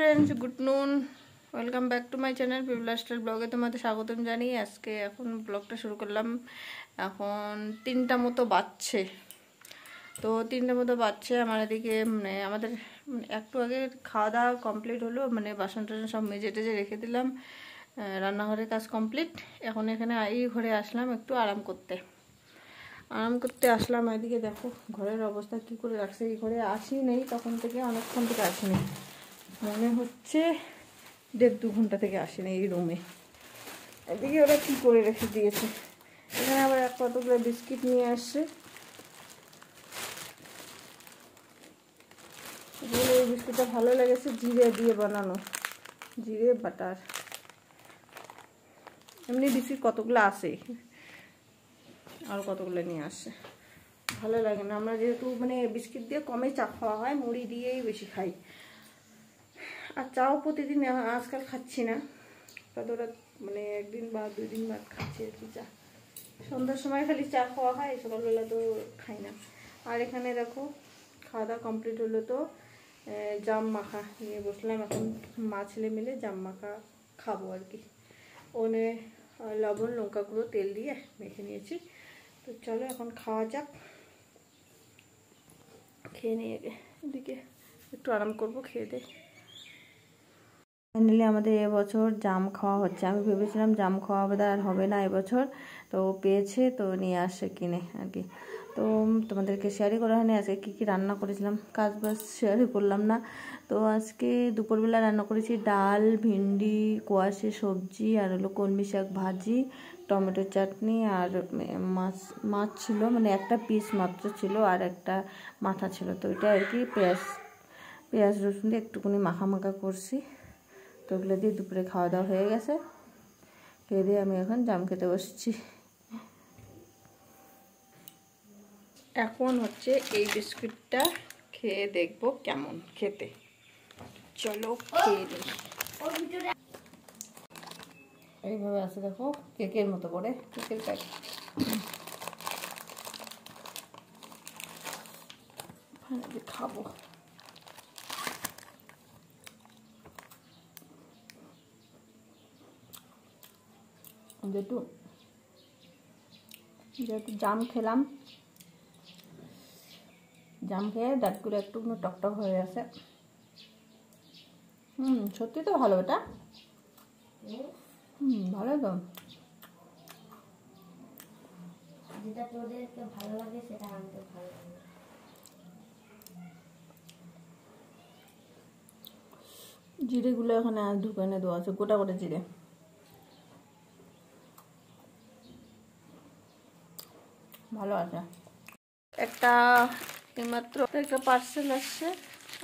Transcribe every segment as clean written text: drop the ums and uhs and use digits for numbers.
Friends, good নুন, welcome back to my channel people lifestyle ব্লগে তোমাদের স্বাগতম জানিয়ে আজকে এখন ব্লগটা শুরু করলাম। এখন 3টা মতো বাজছে, তো 3টা মতো বাজছে। আমার এদিকে আমাদের একটু আগে খাওয়া দাওয়া কমপ্লিট হলো, বাসন টাসন সব মেজে টেজে রেখে দিলাম, রান্নাঘরের কাজ কমপ্লিট। এখন এখানে এই ঘরে আসলাম একটু আরাম করতে আসলাম। এদিকে দেখো ঘরের অবস্থা কি করে রাখছে। এই ঘরে আসি নেই তখন থেকে, অনেকক্ষণ থেকে আসিনি, মনে হচ্ছে 1.5-2 ঘন্টা থেকে আসিনি এই রুমে। এদিকে ওরা কি করে রেখে দিয়েছে। এখানে আবার কতগুলো বিস্কিট নিয়ে আসছে। এই বিস্কুটটা ভালো লেগেছে, জিরে দিয়ে বানানো, জিরে বাটার। এমনি বিস্কিট কতগুলো আসে, আর কতগুলো নিয়ে আসে, ভালো লাগে না। আমরা যেহেতু বিস্কিট দিয়ে কমই চা খাওয়া হয়, মুড়ি দিয়েই বেশি খাই। আর চাও প্রতিদিন আজকাল খাচ্ছি না, কতটা 1 দিন বা 2 দিন বাদ খাচ্ছি আর কি চা। সন্ধ্যার সময় খালি চা খাওয়া হয়, সকালবেলা তো খাই না। আর এখানে দেখো খাওয়া দাওয়া কমপ্লিট হলো, তো জাম মাখা নিয়ে বসলাম। এখন মা ছেলে মিলে জাম মাখা খাবো আর কি। ওনে লবণ লঙ্কা গুঁড়ো তেল দিয়ে মেখে নিয়েছি। তো চলো এখন খাওয়া যাক। খেয়ে নিয়ে এদিকে একটু আরাম করবো খেয়ে দিয়ে। ফাইনালি আমাদের এবছর জাম খাওয়া হচ্ছে। আমি ভেবেছিলাম জাম খাওয়া আর হবে না এবছর, তো পেয়েছে তো নিয়ে আসে কিনে আর কি। তো তোমাদেরকে শেয়ারই করা হয়নি আজকে কী কী রান্না করেছিলাম, কাজ বাজ শেয়ারই করলাম না। তো আজকে দুপুরবেলা রান্না করেছি ডাল, ভিন্ডি কোয়াশে সবজি, আর হলো কলমি শাক ভাজি, টমেটো চাটনি, আর মাছ ছিল, একটা পিস মাত্র ছিল, আর একটা মাথা ছিল। তো এটা আর কি পেঁয়াজ রসুন দিয়ে একটুখানি মাখা করছি। তো ওগুলো দিয়ে দুপুরে খাওয়া দাওয়া হয়ে গেছে। খেয়ে দিয়ে আমি এখন জাম খেতে বসছি। এখন হচ্ছে এই বিস্কুটটা খেয়ে দেখবো কেমন খেতে। চলো খেয়ে নিই। এইভাবে আছে দেখো, কেকের মতো করে, কেকের প্যাকেট। খাবো। যেহেতু জাম খেলাম, জাম খেয়ে দাঁতগুলো একটু টকটক হয়ে আছে। সত্যি তো ভালো এটা। ভালো তো, যেটা তোদেরকে ভালো লাগে সেটা আমাকে ভালো লাগে। জিরেগুলো এখানে দোকানে দেওয়া আছে, গোটা গোটা জিরে। ভালো আছে। এইমাত্র একটা পার্সেল আসছে,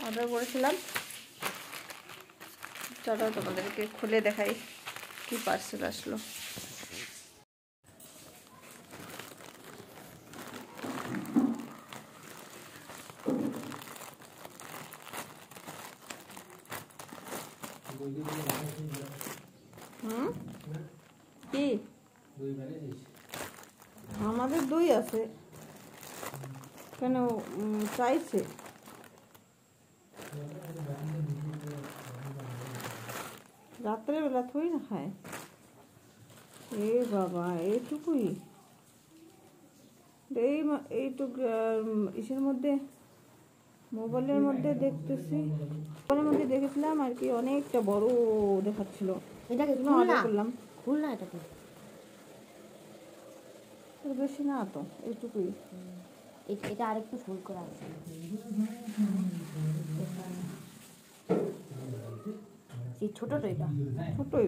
অর্ডার করেছিলাম। চলো তোমাদেরকে খুলে দেখাই কি পার্সেল আসলো। কি আমাদের দই আছে কেন চাইছে? রাত্রেবেলা থই না খায়। এ বাবা, এইটুকুই? এইটুকু ইসের মধ্যে, মোবাইলের মধ্যে দেখেছিলাম আর কি, অনেকটা বড় দেখাচ্ছিল। এটাকে অর্ডার করলাম। খুল না, এটাকে বেশি না তো, এইটুকুই। এটা আরেকটু ফুল করা আছে, ছোটটাই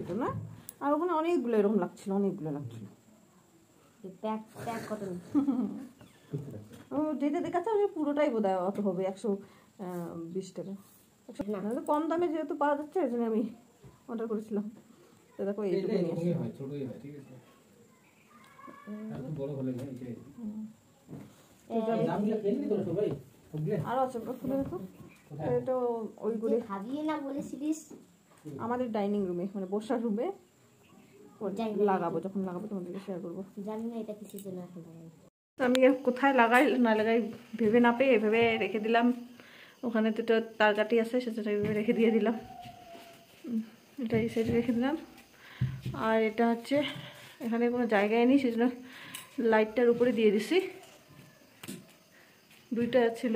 তো না। আর ওখানে অনেকগুলো এরকম লাগছিল, প্যাক কত যেটা দেখাচ্ছে পুরোটাই বোধহয় অত হবে 120 টাকা। কম দামে যেহেতু পাওয়া যাচ্ছে ওই জন্য আমি অর্ডার করেছিলাম। তো দেখো এইটুকু আরো আছে, খুলে দেখো। এটা ওইগুলো আমাদের ডাইনিং রুমে, বসার রুমে লাগাবো, যখন লাগাবো তোমাদেরকে শেয়ার করবো। জানি না এটা কিসের জন্য এখন লাগাই, আমি কোথায় লাগাই না লাগাই ভেবে না পেয়ে রেখে দিলাম। ওখানে দুটো তার কাটি আছে, সেটা রেখে দিয়ে দিলাম। এটা এই সাইডে রেখে দিলাম। আর এটা হচ্ছে এখানে কোনো জায়গায় নেই, সেজন্য লাইটটার উপরে দিয়ে দিছি, দুইটা ছিল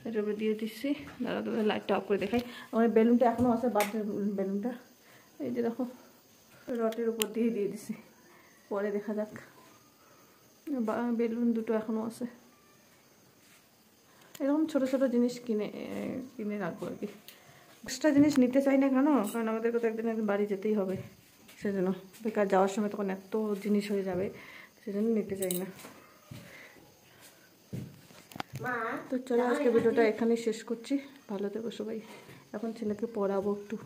এটার উপরে দিয়ে দিচ্ছি। দাঁড়া দাঁড়া লাইটটা অফ করে দেখাই। আমার বেলুনটা এখনও আছে, বার্থডে বেলুনটা এই যে দেখো রটের উপর দিয়ে দিছি, পরে দেখা যাক। বেলুন দুটো এখনও আছে। এরকম ছোট ছোট জিনিস কিনে রাখবো আর কি। এক্সট্রা জিনিস নিতে চাই না কেন, কারণ আমাদেরকে তো একদিন একদিন বাড়ি যেতেই হবে, সেজন্য বেকার যাওয়ার সময় তখন এত জিনিস হয়ে যাবে, সেজন্য নিতে চাই না। তো চলো আজকে ভিডিওটা এখানেই শেষ করছি। ভালো থেকো সবাই। এখন ছেলেকে পড়াবো একটু।